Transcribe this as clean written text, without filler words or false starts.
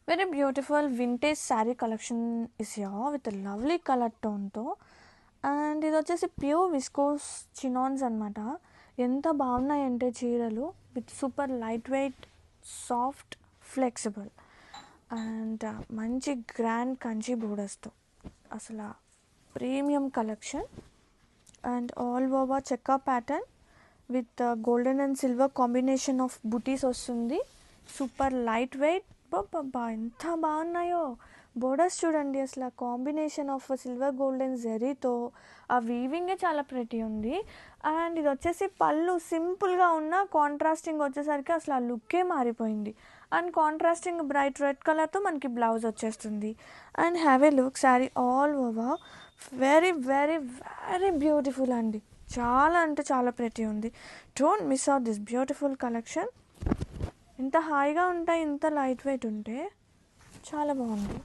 Very beautiful vintage saree collection is here with a lovely color tone తో and ఇది వచ్చేసి pure viscose chinons అనమాట. ఎంత బాగున్నాయంటే చీరలు with super light weight soft flexible and మంచి గ్రాండ్ కంచి బోర్డర్స్తో అసలు premium collection and all over check pattern with golden and silver combination of buttis వస్తుంది. Super light wait. బాబా ఎంత బాగున్నాయో బోర్డర్స్ చూడండి. అసలు ఆ కాంబినేషన్ ఆఫ్ సిల్వర్ గోల్డెన్ జెరీతో ఆ వీవింగే చాలా ప్రెటీ ఉంది. అండ్ ఇది వచ్చేసి పళ్ళు సింపుల్గా ఉన్న కాంట్రాస్టింగ్ వచ్చేసరికి అసలు ఆ లుక్కే మారిపోయింది. అండ్ కాంట్రాస్టింగ్ బ్రైట్ రెడ్ కలర్తో మనకి బ్లౌజ్ వచ్చేస్తుంది. And have a look sari all over very very very beautiful అండి. చాలా అంటే చాలా ప్రెటీ ఉంది. Don't miss out this beautiful collection. ఇంత హాయిగా ఉంటాయి, ఇంత లైట్ వెయిట్ ఉంటే చాలా బాగుంది.